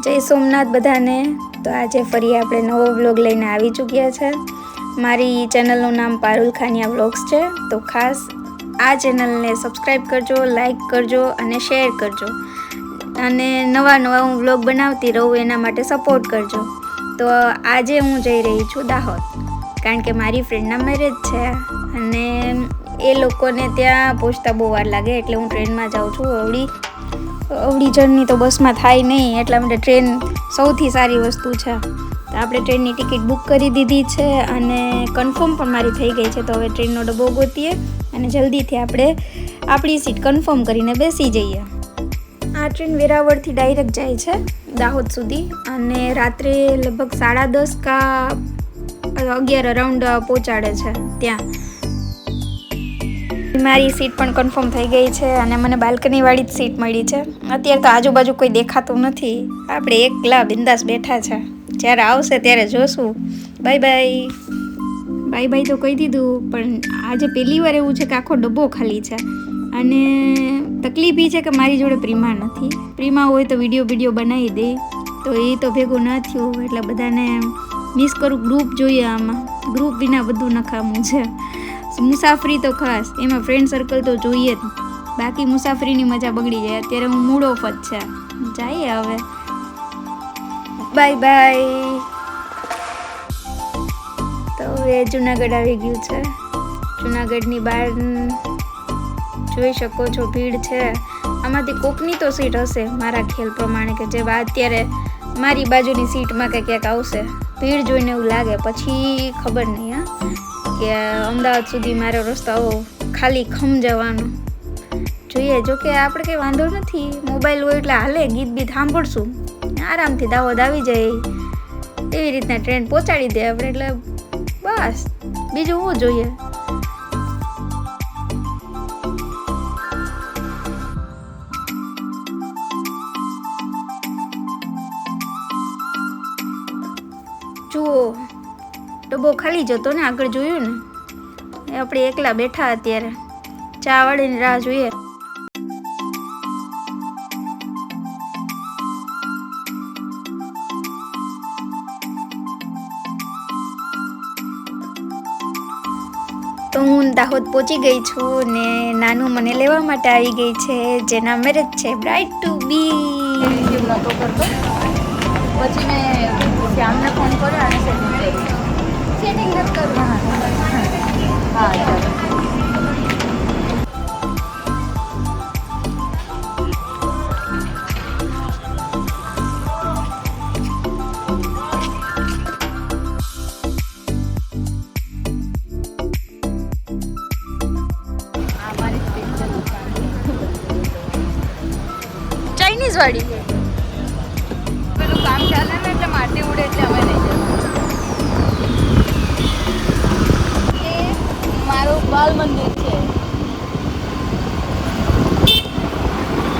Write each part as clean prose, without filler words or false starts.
જય સોમનાથ બધાને. તો આજે ફરી આપણે નવો વ્લોગ લઈને આવી ચૂક્યા છે. મારી ચેનલનું નામ પારુલ ખાનિયા વ્લોગ્સ છે. તો ખાસ આ ચેનલને સબસ્ક્રાઈબ કરજો, લાઈક કરજો અને શેર કરજો, અને નવા હું વ્લોગ બનાવતી રહું એના માટે સપોર્ટ કરજો. તો આજે હું જઈ રહી છું દાહોદ, કારણ કે મારી ફ્રેન્ડના મેરેજ છે અને એ લોકોને ત્યાં પહોંચતા બહુ વાર લાગે, એટલે હું ટ્રેનમાં જાઉં છું. અવળી જર્ની તો બસમાં થાય નહીં, એટલા માટે ટ્રેન સૌથી સારી વસ્તુ છે. તો આપણે ટ્રેનની ટિકિટ બુક કરી દીધી છે અને કન્ફર્મ પણ મારી થઈ ગઈ છે. તો હવે ટ્રેનનો ડબ્બો ગોતીએ અને જલ્દીથી આપણે આપણી સીટ કન્ફર્મ કરીને બેસી જઈએ. આ ટ્રેન વેરાવળથી ડાયરેક્ટ જાય છે દાહોદ સુધી, અને રાત્રે લગભગ 10:30 કા 11 અરાઉન્ડ પહોંચાડે છે ત્યાં. મારી સીટ પણ કન્ફર્મ થઈ ગઈ છે અને મને બાલ્કનીવાળી જ સીટ મળી છે. અત્યારે તો આજુબાજુ કોઈ દેખાતું નથી, આપણે એકલા બિંદાસ બેઠા છે. જ્યારે આવશે ત્યારે જોશું. બાય બાય તો કહી દીધું, પણ આજે પહેલી વાર એવું છે કે આખો ડબ્બો ખાલી છે. અને તકલીફ એ છે કે મારી જોડે પ્રીમા નથી. પ્રીમા હોય તો વિડીયો બનાવી દે, તો એ તો ભેગું ન થયું, એટલે બધાને મિસ કરું. ગ્રુપ જોઈએ, આમાં ગ્રુપ વિના બધું નકામું છે. મુસાફરી તો ખાસ, એમાં ફ્રેન્ડ સર્કલ તો જોઈએ જ, બાકી મુસાફરીની મજા બગડી જાય. અત્યારે હું મૂડ ઓફ જ છે. જઈએ હવે. બાય. તો હવે જુનાગઢ આવી ગયું છે. જુનાગઢની બહાર જોઈ શકો છો ભીડ છે. આમાંથી કોકની તો સીટ હશે મારા ખ્યાલ પ્રમાણે, કે જે અત્યારે મારી બાજુની સીટમાં કે ક્યાંક આવશે. ભીડ જોઈને એવું લાગે, પછી ખબર નહીં કે અમદાવાદ સુધી મારો રસ્તો ખાલી ખમ જવાનો. જોઈએ, જોકે આપણે કંઈ વાંધો નથી, મોબાઈલ હોય એટલે હાલે, ગીત સાંભળશું, આરામથી દાહોદ આવી જાય. એવી રીતના ટ્રેન પહોંચાડી દે આપણે, એટલે બસ બીજું શું જોઈએ. જુઓ, ડબ્બો ખાલી જતો ને, આગળ જોયું ને, આપણે એકલા બેઠા અત્યારે ચા વાળીની રાહ જોઈએ. તો હું દાહોદ પહોંચી ગઈ છું ને નાનું મને લેવા માટે આવી ગઈ છે, જેના મેરેજ છે. બ્રાઇડ ટુ બી નહોતો કરતો, પછી મેં શ્યામને ફોન કર્યો અને સેટિંગ નથી કરવું. હા ચાલો. ચાઇનીઝ વાળી પેલું કામ ચાલે ને, એટલે માટી ઉડે, એટલે અમે નહીં જતા. એ મારું બાલ મંદિર છે.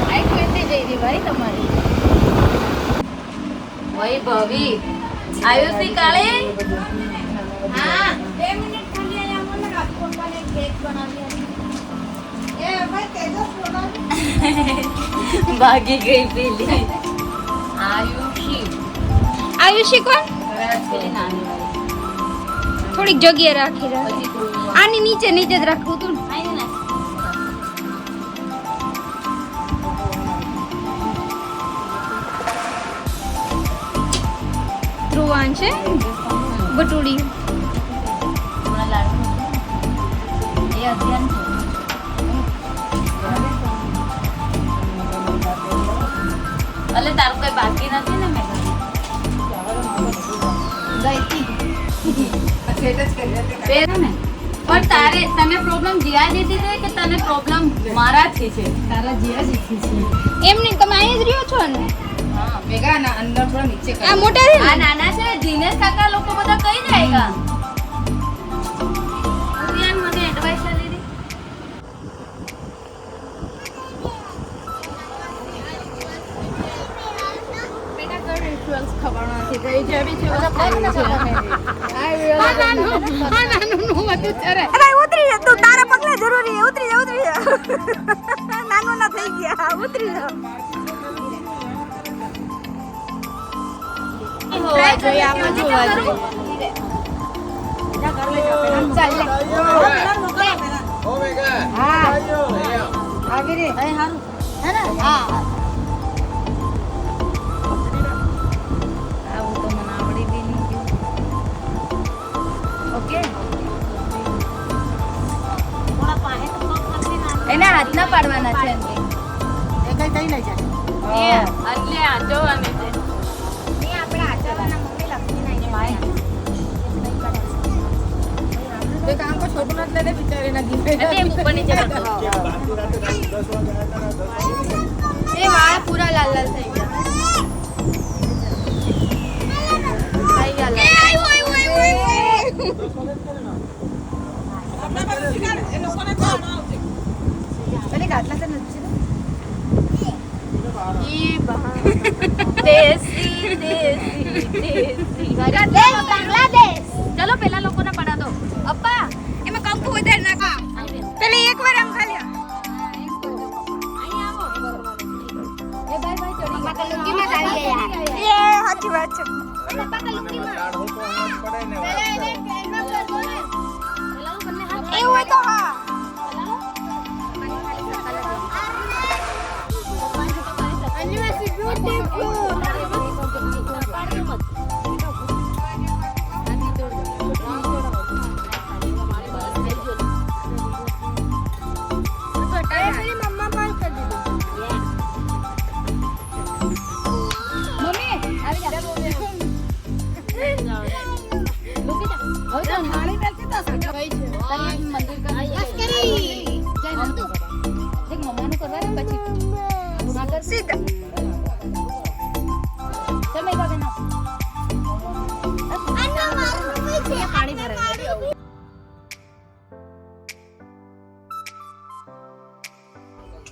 આઈ કેતી જઈ રહી ભાઈ તમારી વૈભવી આયુષી કાળે. હા 2 મિનિટ ખાલી આયા મને આપકો મને કેક બનાવી. એ ભાઈ તેજસ બોલાવી ભાગી ગઈ પેલી આયુષી કોણ? થોડીક જગ્યા રાખી આની નીચે જ રાખવું તું. ધ્રુવાન છે બટુડી. અલે તારું કઈ બાકી નથી ને? મેં પણ તને પ્રોબ્લેમ જીયાજીથી છે કે તને પ્રોબ્લેમ મારાથી છે? તારા જીયાજીથી છે. એમ નહીં, તમે અહીં જ રહ્યો છો ને? હા, ભેગા ના અંદર થોડા નીચે. આ મોટા છે, આ નાના છે. દિનેશ કાકા લોકો બધા કઈ જાયગા? મને એડવાઇસ લીધી. બેટા કઈ રિચ્યુઅલ્સ ખબર નથી. કઈ જેવી છે ઉતરી જા તું, તારા પગલા જરૂરી. ઉતરી જા. નાનું ના થઈ ગયા, ઉતરી જા. જોઈએ આમાં જોવા જોઈએ ચાલ લે હા આવી રે હે હારું હે ને હા આવું તો મને આવડી બી નહીં ગયું ઓકે એના હાથ ના પાડવાના છે એમ એ કઈ કઈ લઈ જાય એટલે આ જોવાની છે ને આપણે આચરવાના મમ્મી લખી નાખી ભાઈ તે કામ કો છોટું ન લે બિચારી ના ગીરે તે ઉપર નીચે એ વાળ પૂરા લાલ લાલ થઈ ગયા થઈ ગયા લાલ આપણા પાસે શિકાર એ લોકોને ખાણો આવશે અરે ગાટલા તો નથી ઈ બા દેશી દેશી દેશી બાંગ્લાદેશ ચલો પેલા લોકોને પડા દો અપ્પા એમાં કંકુ વધારે નાખા પેલે એકવાર આમ ખાલી અહીં આવો એ ભાઈ ભાઈ ચડી પપ્પા લુંગી માં આવી ગયા યાર એ સાચી વાત છે પપ્પા લુંગી માં પેલે એને કેનમાં કરવો ને પેલા બંને હાથ એવું હોય તો હા Anniversary beautiful.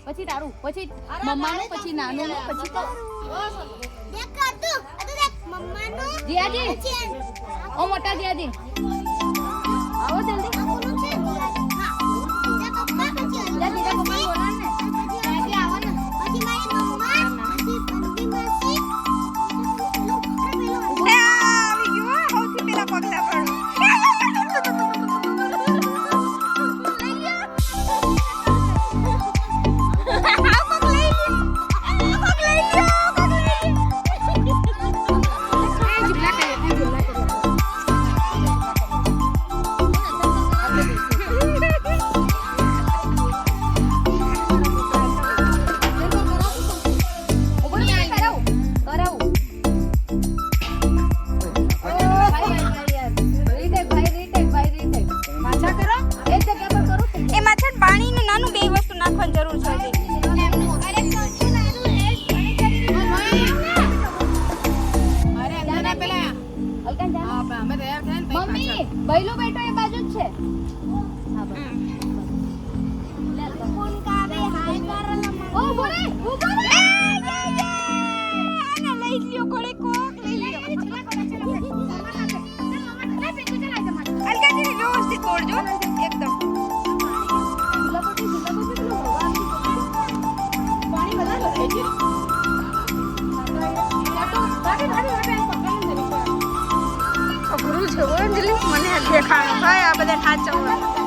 પછી તારું પછી મમ્માનું પછી નાનું પછી તો દેખ કાતું આ તો દેખ મમ્માનું દિયાજી ઓ મોટા દિયાજી આવો જલ્દી આપણું છે હા તે પપ્પા પછી દીદા પપ્પા બોલા ને એટલે આવો ને પછી મારી મમ્મા પછી પંડી માસી આવી ગયો સૌથી પેલા પગલા પડો बैलो बेटो ये बाजू छे हां बस फोन का बे हाय करला ओ बोले आना લઈ લ્યો કોળે કોક લઈ લ્યો અલકાજી વ્યવસ્થિત તોડજો એકદમ પાણી બધા લો ગુરુ છે અંજલિ મને દેખાણો ભાઈ આ બધા સાચવવા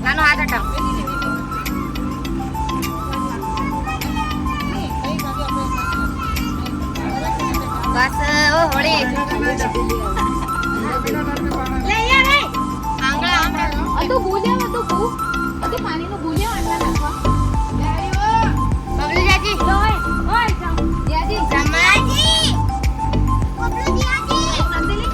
નાનો હાથ હટાવ બસ ઓ હોળી લે યાર આંગળા આમ તું ભૂલ્યા તું ભૂ અતિ પાણીનું ભૂલ્યા આટલા નાખવા બબલુ જાજી ઓય જાજી સમાજી બબલુ જાજી નંદલી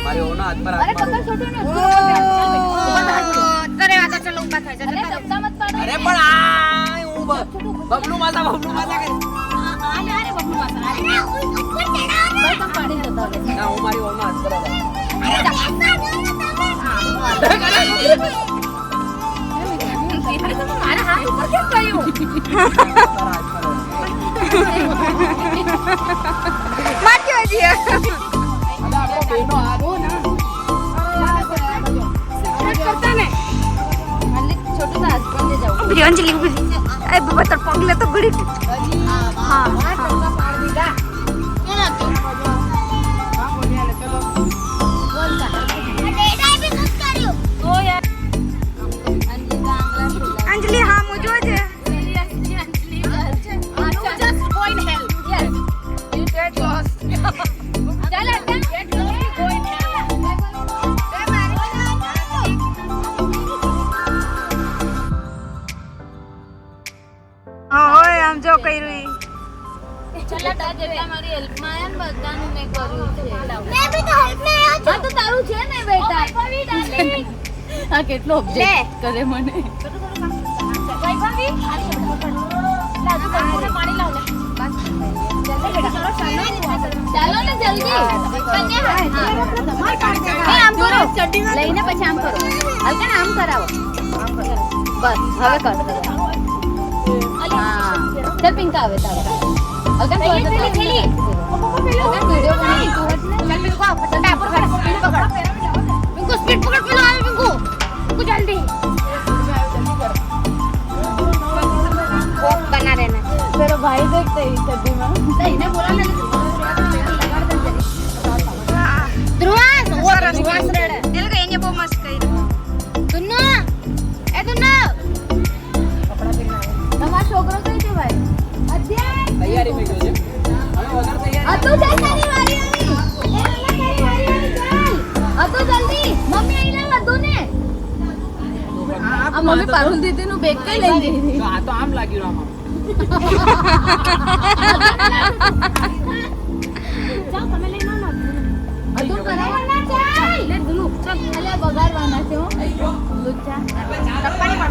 મારે ઓના હાથ પર અરે પકડ છોટું ને કરે વાતો ચલો ઊભા થાય છે અરે ધક્કા મત પાડો અરે પણ આ હું બબલુ માતા કરે અરે બબલુ માતા અરે ઉપર ચડાવ ભાઈ તો પાડી જતો ના હું મારી ઓના હાથ પર મારા હાથ ઉપર કેમ ગયું માર્યો હજી બેનો આવો ના કરતા ને અલ્લી છોટું सा हस्बैंड दे जाओ ઉભરી અંજલિ ઉભરી એ બાબા તાર પગલે તો ઘડી હા પાડ દીધા કોણ હતું બોલ કા ડેડા भी कुछ કર્યો ઓ યાર અંજલિ હા મુ જોજે seriously Anjali just go in hell yes you get lost ચાલ અટા get lost go in hell હા હોય આમ જો કર્યું ચલા તા જેટલા મારી હેલ્પ માં આયા ને બધાનું મેં કર્યું છે મેં ભી તો હેલ્પ મે આયા હા તો તારું છે ને બેટા આ કેટલો ઓબ્જેક્ટ કરે મને ભાઈ ભાભી લાજુ પાણી લાવ લે બસ જલ્દી બેટા ચાલો ને જલ્દી કન્યા એ આમ કરો લઈને પછી આમ કરો હલકા ને આમ કરાવો બસ હવે કર હા ચલ પિંકા આવે તારે હલકા પેલી વિડિયો બનાવી તું ચલ પિંકો ફટાફટ પકડ સ્પીડ પકડ પિંકો સ્પીડ પકડ પેલો આવે પિંકો જલ્દી बना रहना तेरा भाई देखते ही सदी में नहीं ना बोला ना ધ્રુવાસ ધ્રુવાસ રેડે એ લોકો એને બહુ મસ્ત કર્યું દુન્નો એ દુન્નો તમારો છોકરો કઈ છે ભાઈ અધ્યાય તૈયારી થઈ ગઈ છે હવે વગર તૈયારી અતો જાય તારી વારી આવી એ તારી વારી આવી ચાલ અતો જલ્દી મમ્મી આઈ લાવ અતો ને આ મમ્મી પારુલ દીદી નું બેગ કઈ લઈ ગઈ તો આ તો આમ લાગ્યું આમાં જાઓ તમે લઈ ના અતો કરાવવાના ચાલ લે દુલુ ચાલ અલે બગાડવાના છે હો લુચ્ચા ટપ્પાની માર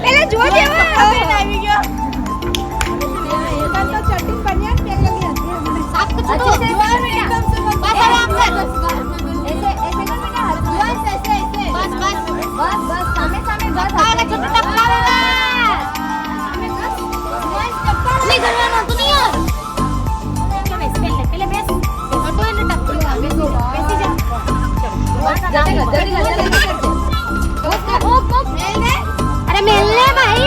પેલા જો દેવા આવી ગયો तो चट्टी बनियान फेंक लगी आती है साफ कुछ तो दीवार में एकदम से बस आराम कर ऐसे ऐसे कर बेटा हाथ बस ऐसे ऐसे बस बस बस बस सामने सामने बस आएगा छोटा टपका रहेगा सामने बस बस टपका नहीं करवाना तो नहीं यार क्या बेस पहले बेस हटो ये टपका आगे तो बेसी जा जल्दी अरे मिलने भाई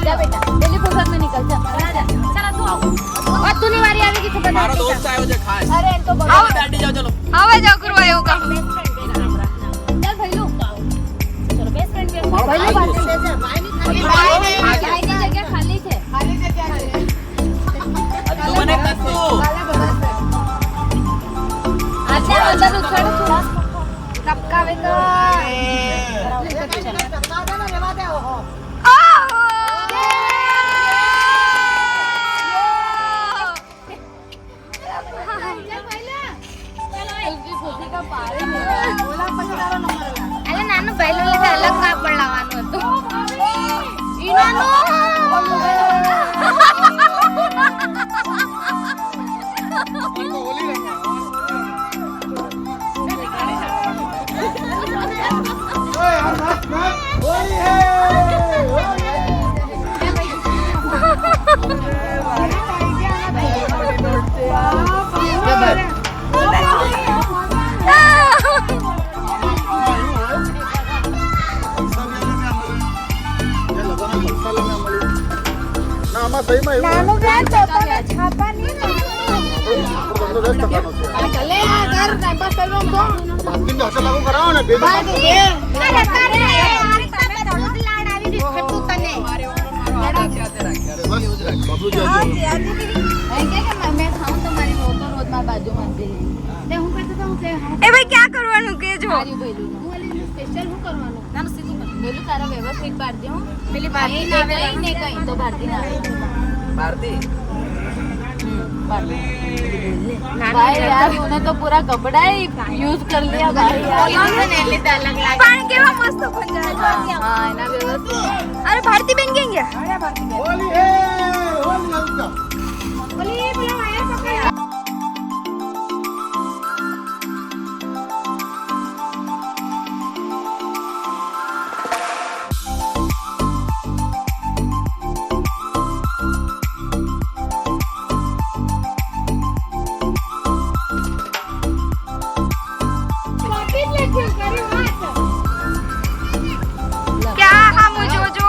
जा बेटा जल्दी फुफर में निकल जा चला तू आओ और तूने वारी आवेगी तो बता મારો દોસ્ત આવ્યો છે ખાસ अरे इनको આવો દાંડી જાઓ ચલો હવે જાવ કરવા એવું કામ बेस्ट फ्रेंड चल भाई लो चलो बेस्ट फ्रेंड पे મારો भाई लो ભાઈ बात દોસ્ત. दे भाई की जगह खाली है અદ્દુ મને કદ્દુ अच्छा अंदर उछड़ टपकावे तो અલે નાનું પહેલું લીધે અલગ કાપડ લાવવાનું હતું होली है આમાં સહીમાં એવું નાનું વ્યાજ તો તમે છાપાની આપણો ધંધો 10% છે. ચલે આ ઘર ટાઈમ પાસ કરવો તો ભારતીને હાથે લાગુ કરાવો ને બે બે અરે તારે તમે દૂધ લાડ આવી રી ખટું તને બાબુજી मैं खाऊं तुम्हारी वो तो रोज मार बाजू में दे ते હું કહેતો હું કે હા એ ભાઈ ક્યાં કરવાનું કેજો મારી બોલું હું એલી સ્પેશિયલ હું કરવાનું નાનું સીધું બોલું તારા વ્યવસ્થિત ભારતી હું પેલી ભારતી ના આવે ને કઈ તો ભારતી ના આવે भारती भाई यार तूने तो पूरा कपड़ा ही यूज कर लिया भाई यार પણ કેવા મસ્ત પંજા हाँ एना व्यवस्थित અરે ભારતી બેન કેમ ગયા હોલી હે હોલી આવતા બોલી પેલો આયા પકડ ક્યાં હામુ જોજો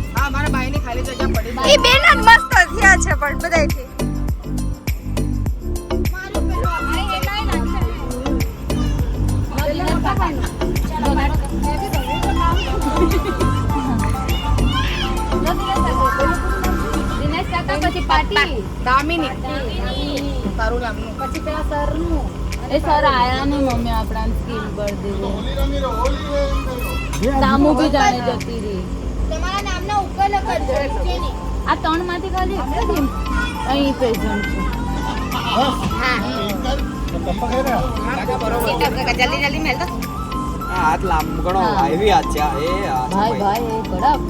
हाँ हमारे भाई ने खाली जगह पड़ी ઈ બેન જ મસ્ત થયા છે પણ બધાયથી દિનેશ કાકા પછી પાટી દામિની तारू नामनु પછી પેલા સરનું એ સર આયા ને મમ્મી આપણા સ્કીમ પર દીધું હોલી રમી રો હોલી હે દામુ બી જાણે જતી રહી તમારા નામના ઉપર લખજો નીચેની આ ત્રણ માંથી ખાલી એક જ અહીં પ્રેઝન્ટ છે પપ્પા કહે ને જલ્દી જલ્દી મેલ દો हाथ लाम गणो हाँ। हेवी हाथ છે એ હાથ ભાઈ ભાઈ એ કડક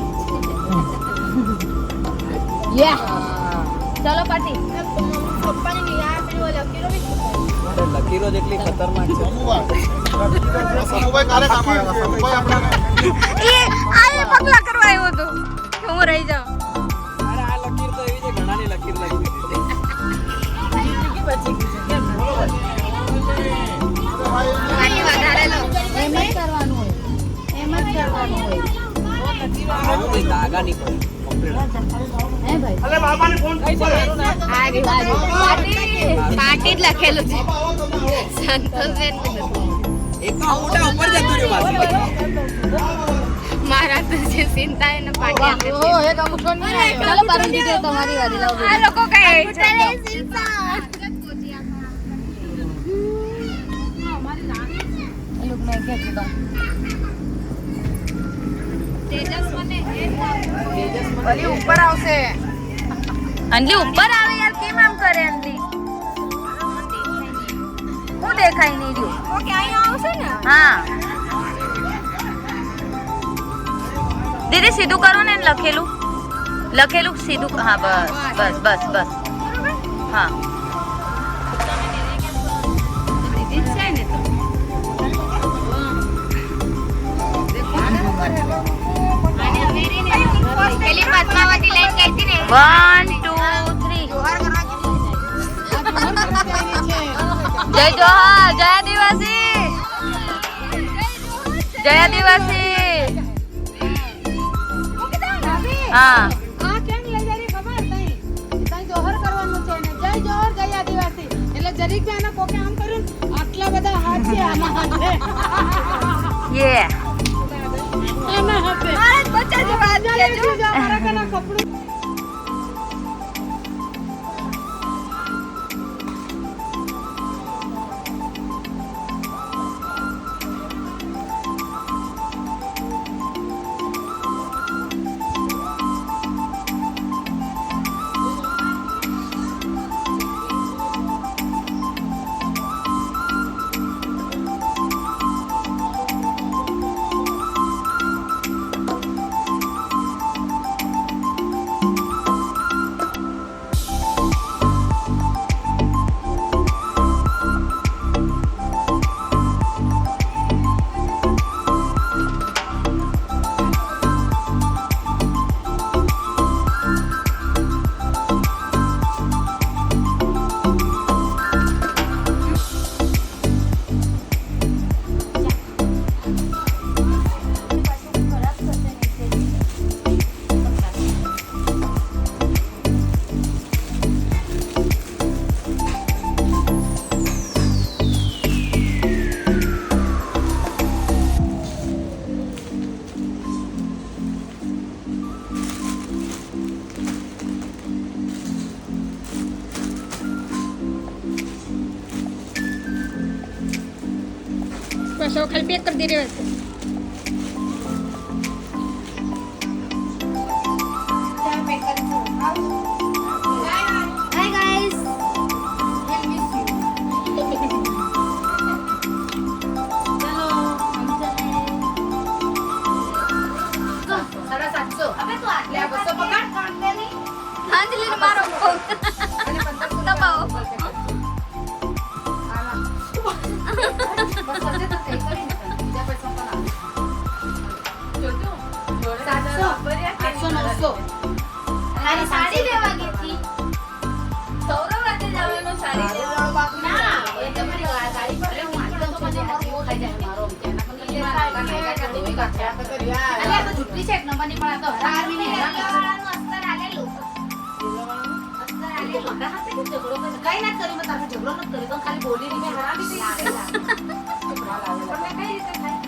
યે ચલો પાટી પપ્પાની નિગાહ પેલો લખીલો બી લકીરો જેટલી ખતરનાક છે સમુભાઈ કાલે કામ આવ્યા સમુભાઈ આપણા એ આ એ પગલા કરવા આવ્યો હતો કે હું રહી જાઉં અરે આ લકીર તો એવી છે ઘણાની લકીર લખી દીધી પાણી વધારે લો એમ જ કરવાનું હોય એમ જ કરવાનું હોય આવું કોઈ ધાગા નહીં પડે કમ્પ્લીટ હે ભાઈ અલે બાપાને ફોન કરી છે પાટી જ લખેલું છે સંતોષબેન એક તો મોટા ઉપર જતું રહ્યું બાકી મારા તો જે ચિંતા એને પાટી આપે ઓ એક અમુક કોણ નહીં ચાલો પારું દીધે તમારી વારી લાવો આ લોકો કઈ છે એ લોક મેં કે કીધું ઓલી ઉપર આવશે અંજલી ઉપર આવે યાર કેમ આમ કરે અંજલી હું દેખાય નહીં રહ્યું ઓકે અહીંયા આવશે ને હા દીદી સીધું કરો ને લખેલું લખેલું સીધું હા બસ બસ બસ બસ હા દીદી જ છે ને તો પેલી પદ્માવતી લાઈન ગઈ હતી ને 1 2 3 જય જોહર જય આદિવાસી જય આદિવાસી હા આ કેમ લઈ જાય ખબર તઈ તઈ જોહર કરવાનું છે ને જય જોહર જય આદિવાસી એટલે જરીક બી આના કોકે આમ કર્યું આટલા બધા હાથ છે આના હાથે યે આના હાથે મારા બચ્ચા જેવા હાથ છે જો મારા કના કપડું चलो खाली पैक कर दे रहे वैसे हाय गाइस સાડા 700 अबे तू आटले લે, બસો પકડ. काटते नहीं अंजलि ने मारो અને 1500 દબાવો. બસ હશે તો કઈ કરી ને બીજા પૈસા પણ આવે. જોજો. 700 800 900 તારી સાડી લેવા ગઈ હતી સૌરવ રાતે જવાનું સાડી લેવા. ના એ તમારી ગાડી પર હું આટલો તો પછી નથી ખાઈ જાય મારો એના પણ લઈ મારા કાકા કાકા દેવી કાકા અલે આ તો જુઠ્ઠી છે એક નંબરની પણ આ તો હરામી ને હરામી વાળાનું અસ્તર આલેલું અસ્તર આલેલું મારા હાથે કેમ ઝઘડો કરે? કઈ ના કર્યું મેં તારે ઝઘડો નથી કર્યો તો ખાલી બોલી રહી મેં હરામી થઈ ગઈ. પણ મેં કઈ રીતે ખાઈ?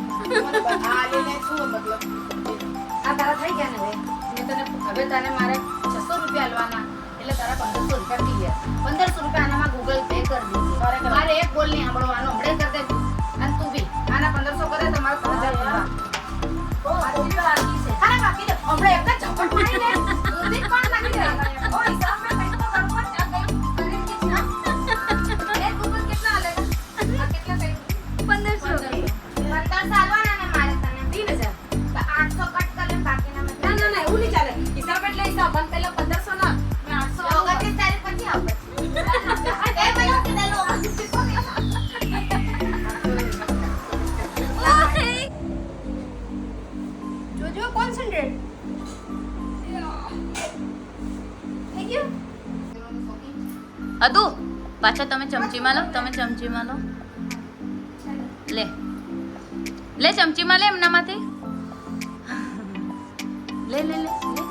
આ તારા થઈ ગયા ને હવે મેં તને હવે તને મારે 600 રૂપિયા આલવાના એટલે તારા 1500 રૂપિયા થઈ ગયા. 1500 રૂપિયા આનામાં ગૂગલ પે કરી દીધી. મારે એક બોલ નહીં સાંભળવાનો હમણાં કરી દે અને તું બી આના 1500 કરે તો મારે 3000 દેવા. બાકી છે. અરે બાકી દે હમણાં એક જ ઝપટ મારી દે તું બી પણ નાખી દે. ઓ હિસાબમાં કંઈક તો ગડબડ છે. કંઈક કરી કે ના એક ગૂગલ કેટલા આલે આ કેટલા થઈ 1500 1500 આલવાના ને મારે તને 3000. 800 કટ કરે બાકીના મેં ના ના ના એવું નહીં ચાલે હિસાબ એટલે હિસાબ પણ પેલા 1500 ના મેં 800 29 તારીખ પછી આવ પછી એ મને કીધેલું જોજો કોન્સન્ટ્રેટ થઈ ગયું અદુ પાછા તમે ચમચીમાં લો તમે ચમચીમાં લો લે લે ચમચીમાં લે એમનામાંથી લે લે લે લે